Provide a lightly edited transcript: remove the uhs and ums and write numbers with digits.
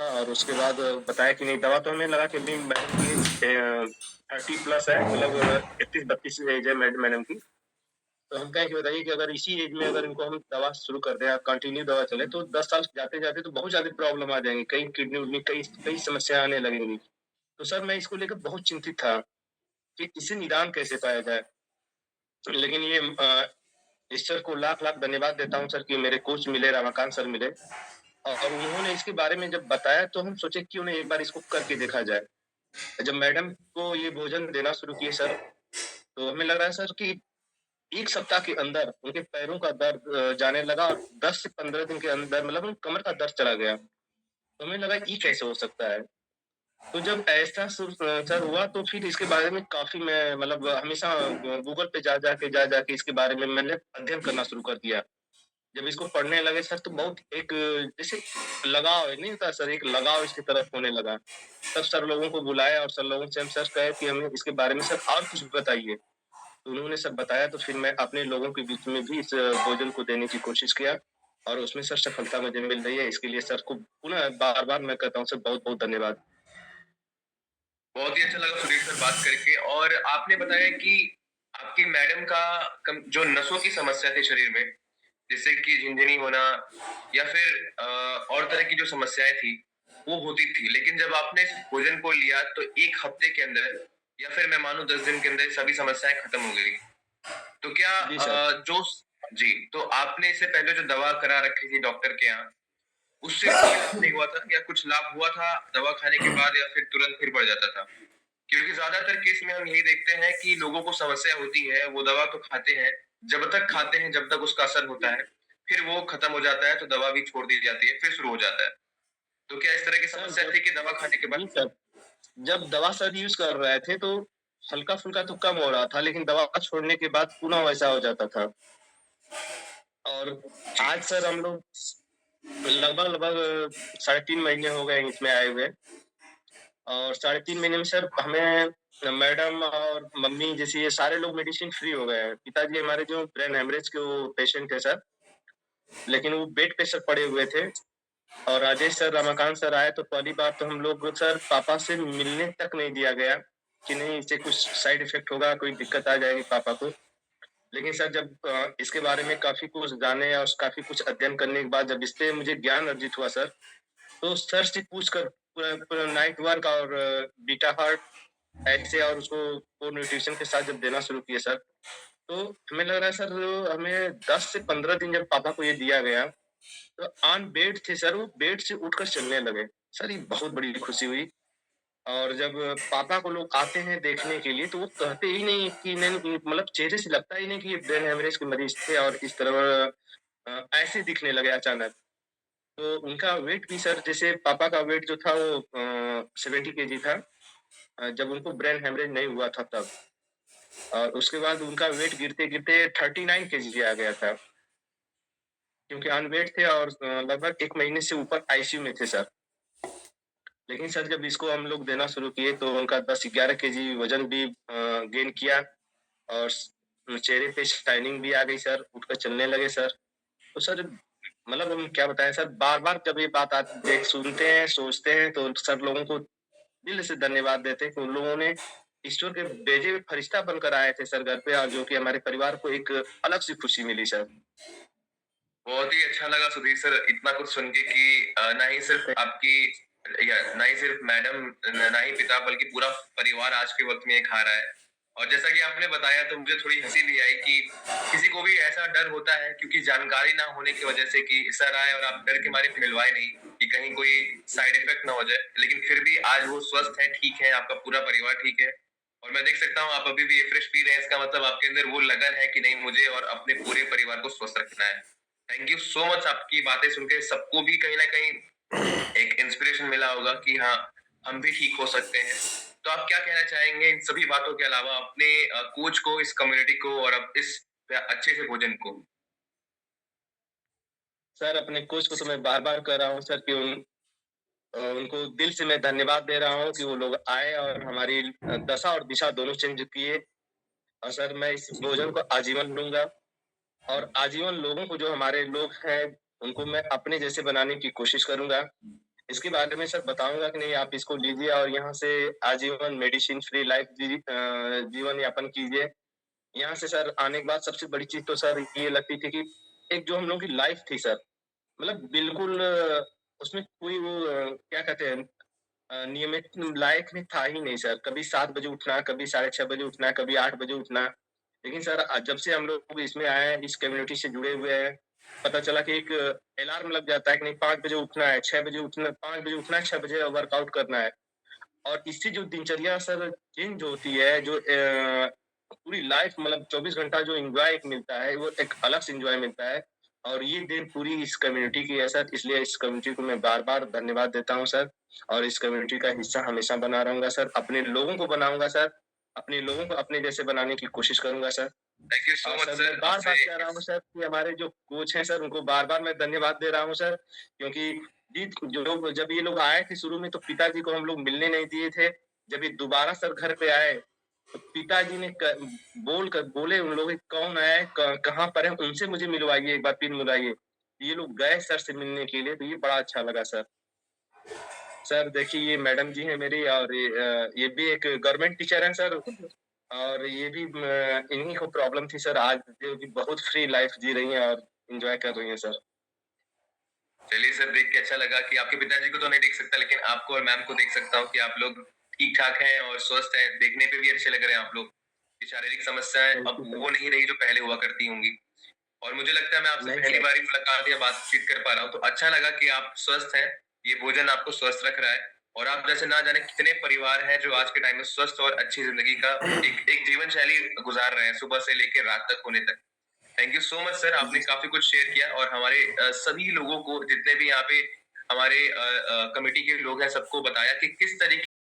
था और उसके बाद बताया कि नहीं दवा तो हमें लगा कि अभी मैडम की 30 प्लस है, मतलब 31-32 एज है मैडम की। तो हम कहें कि बताइए कि अगर इसी एज में अगर इनको हम दवा शुरू कर दें, कंटिन्यू दवा चले, तो 10 साल जाते-जाते तो बहुत ज़्यादा प्रॉब्लम आ जाएँगी, कई किडनी-विडनी कई कई समस्या आने लगेंगी। तो सर मैं इसको लेकर बहुत चिंतित था कि इसे निदान कैसे पाया जाए? लेकिन ये ईश्वर को लाख-लाख धन्यवाद देता हूँ सर कि मेरे कोच मिले, रमाकांत सर मिले और उन्होंने इसके बारे में जब बताया तो हम सोचे क्यों नहीं एक बार इसको करके देखा जाए। जब मैडम को ये भोजन देना शुरू किए सर, तो हमें लग रहा है सर कि 1 सप्ताह के अंदर उनके पैरों का दर्द जाने लगा और 10 से 15 दिन के अंदर मतलब उन कमर का दर्द चला गया। तो हमें लगा ये कैसे हो सकता है? तो जब ऐसा सर हुआ तो फिर इसके बारे में काफ़ी मैं मतलब हमेशा गूगल पे जा-जा के इसके बारे में मैंने अध्ययन करना शुरू कर दिया। जब इसको पढ़ने लगे सर तो बहुत एक जैसे लगाव नहीं होता सर, एक लगाव इसकी तरफ होने लगा। तब सर लोगों को बुलाया और सर लोगों से हम सर कहे कि हमें इसके बारे में सर और कुछ बताइए। तो उन्होंने सब बताया तो फिर मैं अपने लोगों के बीच में भी इस भोजन को देने की कोशिश किया और उसमें सर सफलता मुझे मिल रही है। इसके लिए सर को पुनः बार-बार मैं कहता हूँ सर बहुत-बहुत धन्यवाद। बहुत ही अच्छा लगा सुधीर सर बात करके। और आपने बताया कि आपकी मैडम का जो नसों की समस्या थी शरीर में, जैसे कि झिनझिनी होना या फिर और तरह की जो समस्याएं थी वो होती थी, लेकिन जब आपने इस भोजन को लिया तो 1 हफ्ते के अंदर या फिर मैं मानूं 10 दिन के अंदर सभी समस्याएं खत्म हो गई। तो क्या जी सर। जो जी, तो आपने इससे पहले जो दवा करा रखी थी डॉक्टर के यहाँ, उससे कोई लाभ नहीं हुआ था या कुछ लाभ हुआ था दवा खाने के बाद या फिर तुरंत फिर बढ़ जाता था? क्योंकि ज्यादातर केस में हम यही देखते हैं कि लोगों को समस्या होती है, वो दवा तो खाते हैं, जब तक खाते हैं जब तक उसका असर होता है, फिर वो खत्म हो जाता है तो दवा भी छोड़ दी जाती है, फिर शुरू हो जाता है। तो क्या इस तरह की सर समस्या जब थी कि दवा खाने के जी बाद? सर, जब दवा सर यूज़ कर रहे थे तो हल्का-फुल्का तो कम हो रहा था, लेकिन दवा छोड़ने के बाद पुनः वैसा हो जाता था। और जी। आज सर हम लोग लगभग-लगभग साढ़े 3 महीने हो गए इसमें आए हुए और साढ़े 3 महीने में सर हमें मैडम और मम्मी जैसे ये सारे लोग मेडिसिन फ्री हो गए हैं। पिताजी हमारे जो ब्रेन हेमरेज के वो पेशेंट थे सर, लेकिन वो बेड पे सर पड़े हुए थे और राजेश सर, रमाकांत सर आए तो पहली बात तो हम लोग सर पापा से मिलने तक नहीं दिया गया कि नहीं इससे कुछ साइड इफ़ेक्ट होगा, कोई दिक्कत आ जाएगी पापा को। लेकिन सर जब इसके बारे में काफ़ी कुछ जाने और काफ़ी कुछ अध्ययन करने के बाद जब इस पे मुझे ज्ञान अर्जित हुआ सर, तो सर से पूछ कर पूरा पूरा नाइट वर्क और बीटा हार्ट ऐसे और उसको को न्यूट्रिशन के साथ जब देना शुरू किए सर, तो हमें लग रहा है सर हमें 10 से 15 दिन जब पापा को ये दिया गया, तो ऑन बेड थे सर, वो बेड से उठकर चलने लगे। सर ये बहुत बड़ी खुशी हुई और जब पापा को लोग आते हैं देखने के लिए, तो वो कहते ही नहीं कि नहीं नहीं, मतलब चेहरे से लगता ही नहीं कि ये ब्रेन हेमरेज के मरीज़ थे और इस तरह ऐसे दिखने लगे अचानक। तो उनका वेट भी सर जैसे पापा का वेट जो था वो 70 केजी था जब उनको ब्रेन हेमरेज नहीं हुआ था तब। और उसके बाद उनका वेट गिरते-गिरते 39 केजी आ गया था, क्योंकि अनवेट थे और लगभग 1 महीने से ऊपर आईसीयू में थे सर। लेकिन सर जब इसको हम लोग देना शुरू किए तो उनका 10-11 केजी वज़न भी गेन किया और चेहरे पे शाइनिंग भी आ गई सर, उठकर चलने लगे सर। तो सर मतलब हम क्या बताएँ सर, बार-बार जब ये बात देख सुनते हैं, सोचते हैं तो सर लोगों को दिल से धन्यवाद देते हैं कि उन लोगों ने ईश्वर के भेजे हुए फरिश्ता बनकर आए थे सर घर पे और जो कि हमारे परिवार को एक अलग सी खुशी मिली सर। बहुत ही अच्छा लगा सुधीर सर इतना कुछ सुन के कि ना ही सिर्फ आपकी या ना ही सिर्फ मैडम, ना ही पिता, बल्कि पूरा परिवार आज के वक्त में ये खा रहा है। और जैसा कि आपने बताया तो मुझे थोड़ी हंसी भी आई कि किसी को भी ऐसा डर होता है क्योंकि जानकारी ना होने की वजह से कि सर आए और आप डर के मारे मिलवाए नहीं कि कहीं कोई साइड इफेक्ट ना हो जाए, लेकिन फिर भी आज वो स्वस्थ है, ठीक है, आपका पूरा परिवार ठीक है। और मैं देख सकता हूँ आप अभी भी ये फ्रेश पी रहे हैं, इसका मतलब आपके अंदर वो लगन है कि नहीं, मुझे और अपने पूरे परिवार को स्वस्थ रखना है। Thank you so much. आपकी बातें सुन के सबको भी कहीं ना कहीं एक इंस्पिरेशन मिला होगा कि हाँ, हम भी ठीक हो सकते हैं। तो आप क्या कहना चाहेंगे इन सभी बातों के अलावा अपने कोच को, इस कम्युनिटी को और अब इस अच्छे से भोजन को? सर अपने कोच को तो मैं बार-बार कह रहा हूँ सर कि उनको दिल से मैं धन्यवाद दे रहा हूँ कि वो लोग आए और हमारी दशा और दिशा दोनों चेंज किए और सर मैं इस भोजन को आजीवन लूँगा और आजीवन लोगों को जो हमारे लोग हैं, उनको मैं अपने जैसे बनाने की कोशिश करूँगा इसके बारे में सर बताऊँगा कि नहीं, आप इसको लीजिए और यहाँ से आजीवन मेडिसिन फ्री लाइफ जीवन यापन कीजिए। यहाँ से सर आने के बाद सबसे बड़ी चीज़ तो सर ये लगती थी कि एक जो हम लोगों की लाइफ थी सर, मतलब बिल्कुल उसमें कोई वो क्या कहते हैं नियमित लाइफ में था ही नहीं सर। कभी 7 बजे उठना, कभी साढ़े 6 बजे उठना, कभी 8 बजे उठना। लेकिन सर जब से हम लोग इसमें आए हैं, इस कम्युनिटी से जुड़े हुए हैं, पता चला कि एक अलार्म लग जाता है कि नहीं 5 बजे उठना है, 6 बजे उठना, 5 बजे उठना है, 6 बजे वर्कआउट करना है। और इससे जो दिनचर्या सर चेंज होती है, जो पूरी लाइफ मतलब 24 घंटा जो एन्जॉय एक मिलता है, वो एक अलग से एन्जॉय मिलता है। और ये देन पूरी इस कम्युनिटी की है सर, इसलिए इस कम्युनिटी को मैं बार-बार धन्यवाद देता हूँ सर। और इस कम्युनिटी का हिस्सा हमेशा बना रहूँगा सर, अपने लोगों को बनाऊँगा सर, अपने लोगों को अपने जैसे बनाने की कोशिश करूँगा सर। थैंक यू सो और मच सर मैं सर, बार-बार आपसे कह रहा हूँ सर कि हमारे जो कोच हैं सर, उनको बार-बार मैं धन्यवाद दे रहा हूँ सर, क्योंकि जो लोग जब ये लोग आए थे शुरू में तो पिताजी को हम लोग मिलने नहीं दिए थे। जब ये दोबारा सर घर पे आए, तो पिताजी ने बोले उन लोग कि कौन आया है, कहाँ पर है, उनसे मुझे मिलवाइए, एक बार पिन मिलवाइए। ये लोग गए सर से मिलने के लिए, तो ये बड़ा अच्छा लगा सर। सर देखिए ये मैडम जी हैं मेरी और ये भी एक गवर्नमेंट टीचर हैं सर। और ये भी इन्हीं को प्रॉब्लम थी सर, आज जो कि बहुत फ्री लाइफ जी रही हैं और एन्जॉय कर रही हैं सर। चलिए सर, देख के अच्छा लगा कि आपके पिताजी को तो नहीं देख सकता, लेकिन आपको और मैम को देख सकता हूँ कि आप लोग ठीक-ठाक हैं और स्वस्थ हैं। देखने पे भी अच्छे लग रहे हैं आप लोग। कि शारीरिक समस्याएँ थैंक अब यू सर। वो नहीं रही जो पहले हुआ करती होंगी। और मुझे लगता है मैं आपसे नहीं पहली सर। बार ही मुलाकात या बातचीत कर पा रहा हूँ, तो अच्छा लगा कि आप स्वस्थ हैं। ये भोजन आपको स्वस्थ रख रहा है और आप जैसे ना जाने कितने परिवार हैं जो आज के टाइम में स्वस्थ और अच्छी ज़िंदगी का एक जीवन शैली गुज़ार रहे हैं, सुबह से लेके रात तक होने तक। Thank you so much sir, आपने काफ़ी कुछ शेयर किया और हमारे सभी लोगों को जितने भी यहाँ पे हमारे कमिटी के लोग हैं सबको बताया कि किस तरीके